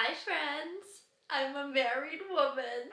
Hi friends, I'm a married woman.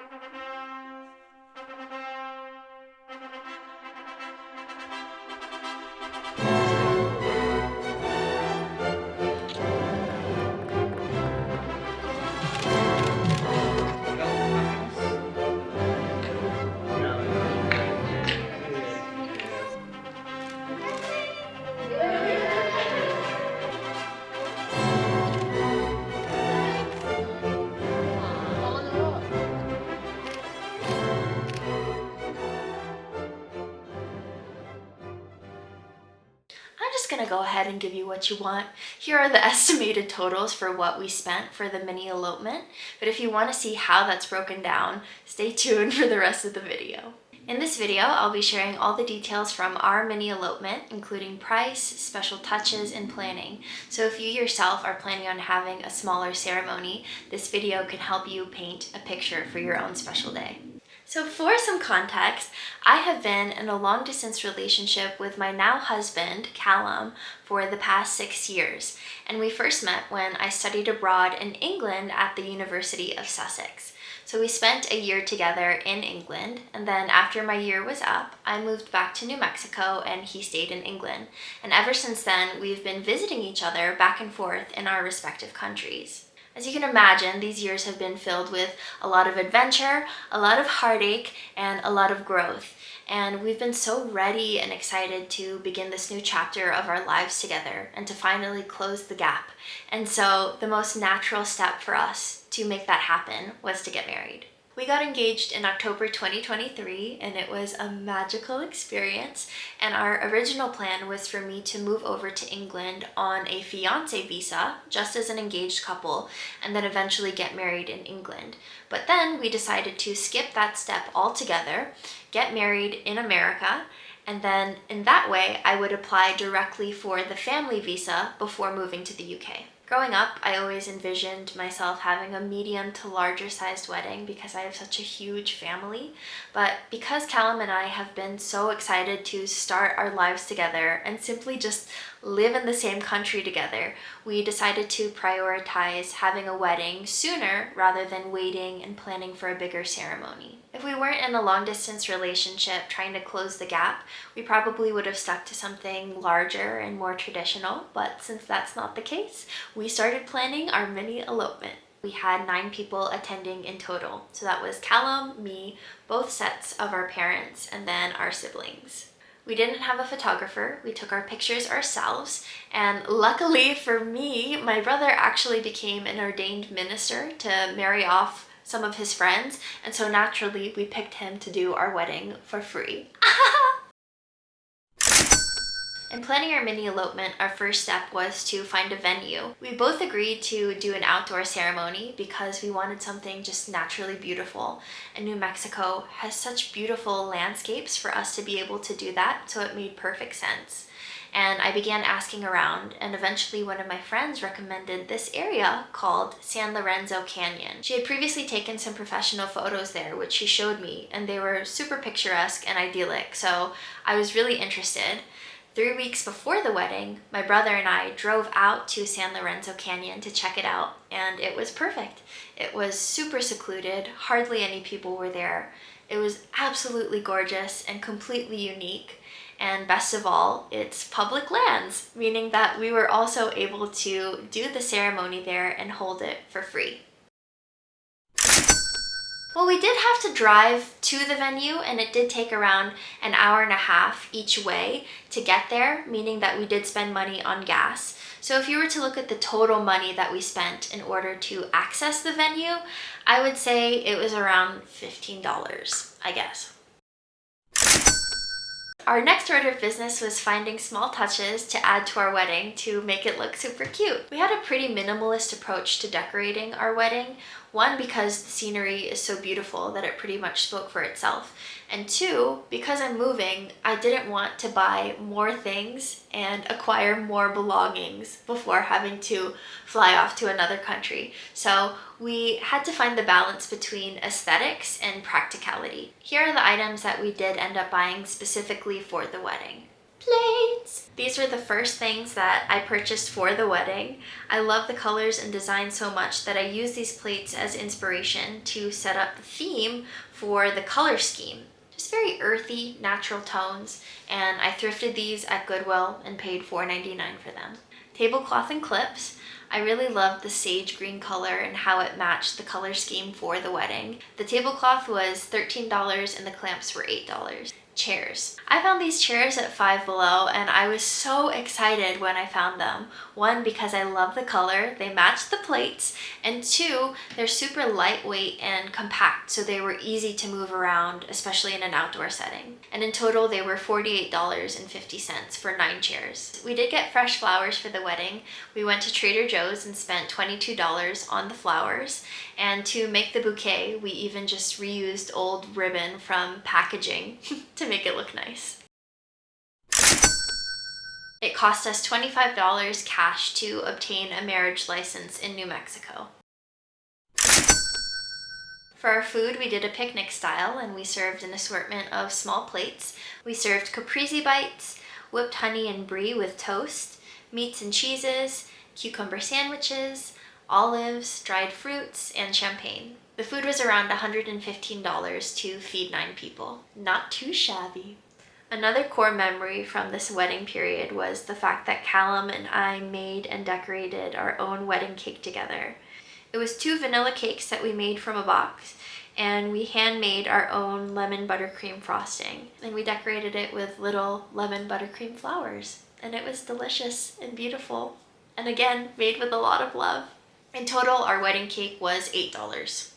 I'm just gonna go ahead and give you what you want. Here are the estimated totals for what we spent for the mini elopement, but if you want to see how that's broken down, stay tuned for the rest of the video. In this video, I'll be sharing all the details from our mini elopement, including price, special touches, and planning. So if you yourself are planning on having a smaller ceremony, this video can help you paint a picture for your own special day. So for some context, I have been in a long-distance relationship with my now husband, Callum, for the past 6 years. And we first met when I studied abroad in England at the University of Sussex. So we spent a year together in England, and then after my year was up, I moved back to New Mexico and he stayed in England. And ever since then, we've been visiting each other back and forth in our respective countries. As you can imagine, these years have been filled with a lot of adventure, a lot of heartache, and a lot of growth. And we've been so ready and excited to begin this new chapter of our lives together and to finally close the gap. And so the most natural step for us to make that happen was to get married. We got engaged in October 2023 and it was a magical experience, and our original plan was for me to move over to England on a fiancé visa just as an engaged couple and then eventually get married in England. But then we decided to skip that step altogether, get married in America, and then in that way I would apply directly for the family visa before moving to the UK. Growing up, I always envisioned myself having a medium to larger sized wedding because I have such a huge family. But because Callum and I have been so excited to start our lives together and simply just live in the same country together, we decided to prioritize having a wedding sooner rather than waiting and planning for a bigger ceremony. If we weren't in a long distance relationship trying to close the gap, we probably would have stuck to something larger and more traditional, but since that's not the case, we started planning our mini elopement. We had 9 people attending in total. So that was Callum, me, both sets of our parents, and then our siblings. We didn't have a photographer, we took our pictures ourselves, and luckily for me, my brother actually became an ordained minister to marry off some of his friends, and so naturally we picked him to do our wedding for free. In planning our mini elopement, our first step was to find a venue. We both agreed to do an outdoor ceremony because we wanted something just naturally beautiful. And New Mexico has such beautiful landscapes for us to be able to do that, so it made perfect sense. And I began asking around, and eventually one of my friends recommended this area called San Lorenzo Canyon. She had previously taken some professional photos there, which she showed me, and they were super picturesque and idyllic, so I was really interested. 3 weeks before the wedding, my brother and I drove out to San Lorenzo Canyon to check it out, and it was perfect. It was super secluded, hardly any people were there. It was absolutely gorgeous and completely unique. And best of all, it's public lands, meaning that we were also able to do the ceremony there and hold it for free. Well, we did have to drive to the venue, and it did take around an hour and a half each way to get there, meaning that we did spend money on gas. So if you were to look at the total money that we spent in order to access the venue, I would say it was around $15, I guess. Our next order of business was finding small touches to add to our wedding to make it look super cute. We had a pretty minimalist approach to decorating our wedding. One, because the scenery is so beautiful that it pretty much spoke for itself. And 2, because I'm moving, I didn't want to buy more things and acquire more belongings before having to fly off to another country. So we had to find the balance between aesthetics and practicality. Here are the items that we did end up buying specifically for the wedding. Plates! These were the first things that I purchased for the wedding. I love the colors and design so much that I use these plates as inspiration to set up the theme for the color scheme. Just very earthy, natural tones, and I thrifted these at Goodwill and paid $4.99 for them. Tablecloth and clips. I really loved the sage green color and how it matched the color scheme for the wedding. The tablecloth was $13 and the clamps were $8. Chairs. I found these chairs at Five Below and I was so excited when I found them. One, because I love the color, they matched the plates, and two, they're super lightweight and compact, so they were easy to move around, especially in an outdoor setting. And in total, they were $48.50 for 9 chairs. We did get fresh flowers for the wedding. We went to Trader Joe's and spent $22 on the flowers, and to make the bouquet, we even just reused old ribbon from packaging to make it look nice. It cost us $25 cash to obtain a marriage license in New Mexico. For our food, we did a picnic style and we served an assortment of small plates. We served caprese bites, whipped honey and brie with toast, meats and cheeses, cucumber sandwiches, olives, dried fruits, and champagne. The food was around $115 to feed 9 people. Not too shabby. Another core memory from this wedding period was the fact that Callum and I made and decorated our own wedding cake together. It was 2 vanilla cakes that we made from a box, and we handmade our own lemon buttercream frosting, and we decorated it with little lemon buttercream flowers, and it was delicious and beautiful, and again, made with a lot of love. In total, our wedding cake was $8.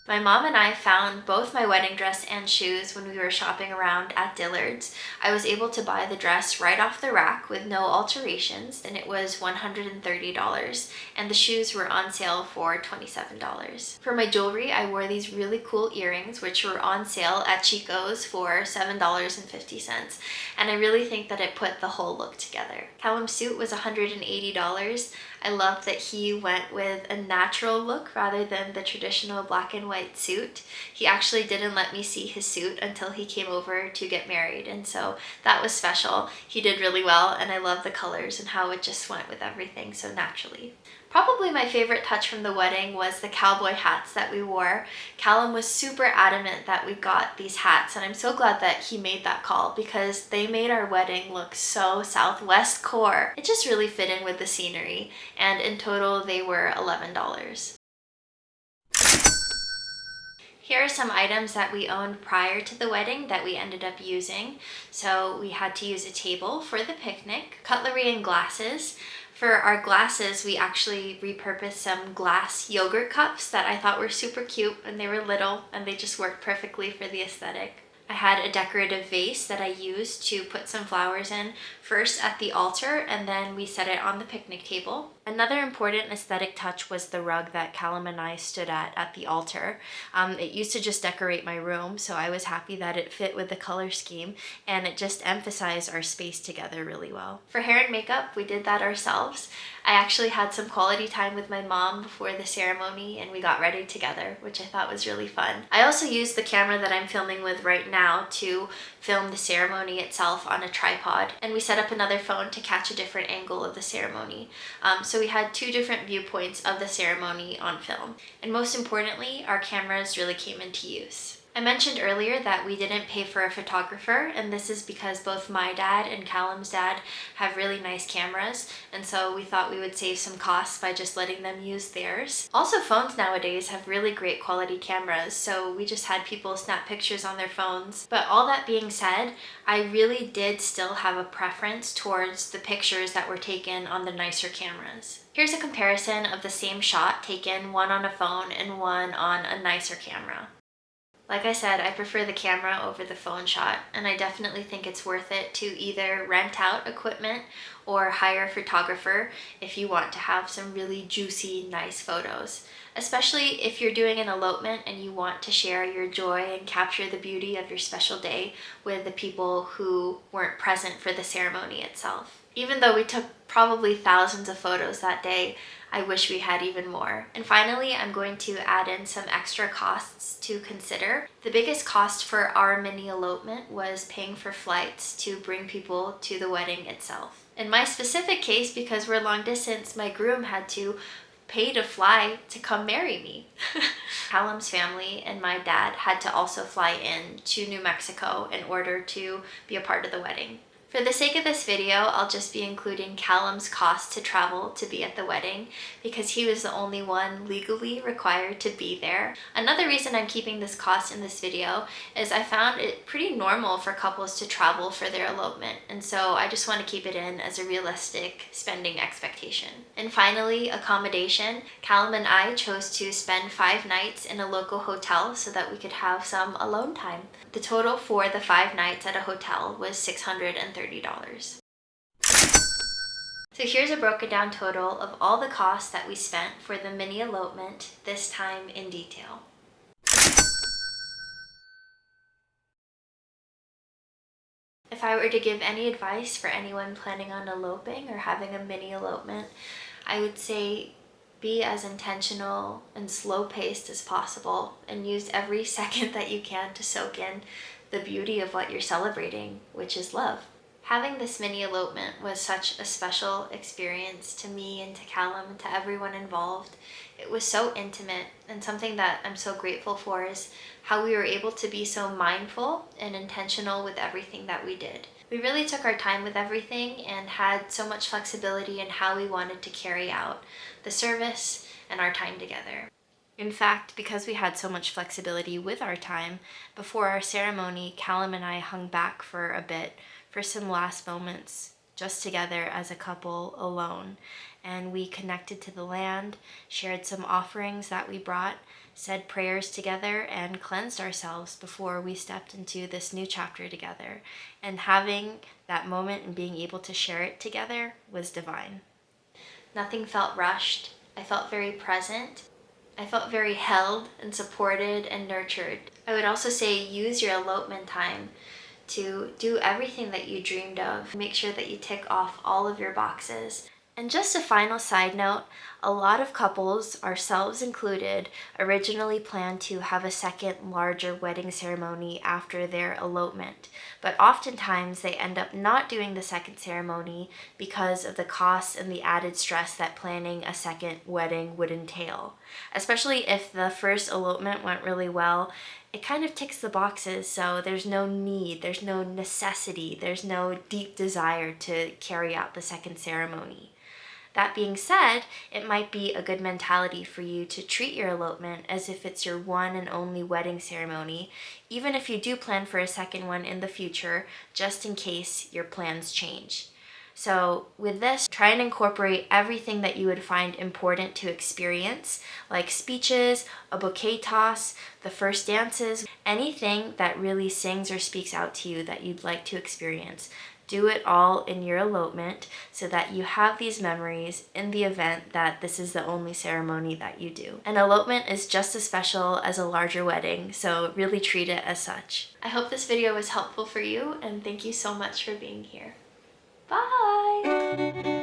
My mom and I found both my wedding dress and shoes when we were shopping around at Dillard's. I was able to buy the dress right off the rack with no alterations, and it was $130, and the shoes were on sale for $27. For my jewelry, I wore these really cool earrings, which were on sale at Chico's for $7.50, and I really think that it put the whole look together. Callum's suit was $180. I loved that he went with a natural look rather than the traditional black and white suit. He actually didn't let me see his suit until he came over to get married, and so that was special. He did really well, and I love the colors and how it just went with everything so naturally. Probably my favorite touch from the wedding was the cowboy hats that we wore. Callum was super adamant that we got these hats, and I'm so glad that he made that call because they made our wedding look so Southwest core. It just really fit in with the scenery, and in total they were $11. Here are some items that we owned prior to the wedding that we ended up using. So we had to use a table for the picnic, cutlery and glasses. For our glasses, we actually repurposed some glass yogurt cups that I thought were super cute, and they were little and they just worked perfectly for the aesthetic. I had a decorative vase that I used to put some flowers in, first at the altar, and then we set it on the picnic table. Another important aesthetic touch was the rug that Callum and I stood at the altar. It used to just decorate my room, so I was happy that it fit with the color scheme, and it just emphasized our space together really well. For hair and makeup, we did that ourselves. I actually had some quality time with my mom before the ceremony, and we got ready together, which I thought was really fun. I also used the camera that I'm filming with right now to film the ceremony itself on a tripod, and we set up another phone to catch a different angle of the ceremony. So we had 2 different viewpoints of the ceremony on film. And most importantly, our cameras really came into use. I mentioned earlier that we didn't pay for a photographer, and this is because both my dad and Callum's dad have really nice cameras, and so we thought we would save some costs by just letting them use theirs. Also, phones nowadays have really great quality cameras, so we just had people snap pictures on their phones. But all that being said, I really did still have a preference towards the pictures that were taken on the nicer cameras. Here's a comparison of the same shot taken, one on a phone and one on a nicer camera. Like I said, I prefer the camera over the phone shot, and I definitely think it's worth it to either rent out equipment or hire a photographer if you want to have some really juicy, nice photos. Especially if you're doing an elopement and you want to share your joy and capture the beauty of your special day with the people who weren't present for the ceremony itself. Even though we took probably thousands of photos that day. I wish we had even more. And finally, I'm going to add in some extra costs to consider. The biggest cost for our mini elopement was paying for flights to bring people to the wedding itself. In my specific case, because we're long distance, my groom had to pay to fly to come marry me. Callum's family and my dad had to also fly in to New Mexico in order to be a part of the wedding. For the sake of this video, I'll just be including Callum's cost to travel to be at the wedding because he was the only one legally required to be there. Another reason I'm keeping this cost in this video is I found it pretty normal for couples to travel for their elopement, and so I just want to keep it in as a realistic spending expectation. And finally, accommodation. Callum and I chose to spend 5 nights in a local hotel so that we could have some alone time. The total for the 5 nights at a hotel was $630. So here's a broken down total of all the costs that we spent for the mini elopement, this time in detail. If I were to give any advice for anyone planning on eloping or having a mini elopement, I would say be as intentional and slow-paced as possible and use every second that you can to soak in the beauty of what you're celebrating, which is love. Having this mini elopement was such a special experience to me and to Callum and to everyone involved. It was so intimate, and something that I'm so grateful for is how we were able to be so mindful and intentional with everything that we did. We really took our time with everything and had so much flexibility in how we wanted to carry out the service and our time together. In fact, because we had so much flexibility with our time, before our ceremony, Callum and I hung back for a bit for some last moments just together as a couple alone. And we connected to the land, shared some offerings that we brought, said prayers together, and cleansed ourselves before we stepped into this new chapter together. And having that moment and being able to share it together was divine. Nothing felt rushed. I felt very present. I felt very held and supported and nurtured. I would also say use your elopement time to do everything that you dreamed of. Make sure that you tick off all of your boxes. And just a final side note, a lot of couples, ourselves included, originally planned to have a second larger wedding ceremony after their elopement. But oftentimes they end up not doing the second ceremony because of the costs and the added stress that planning a second wedding would entail. Especially if the first elopement went really well, it kind of ticks the boxes, so there's no need, there's no necessity, there's no deep desire to carry out the second ceremony. That being said, it might be a good mentality for you to treat your elopement as if it's your one and only wedding ceremony, even if you do plan for a second one in the future, just in case your plans change. So with this, try and incorporate everything that you would find important to experience, like speeches, a bouquet toss, the first dances, anything that really sings or speaks out to you that you'd like to experience. Do it all in your elopement so that you have these memories in the event that this is the only ceremony that you do. An elopement is just as special as a larger wedding, so really treat it as such. I hope this video was helpful for you, and thank you so much for being here. Bye!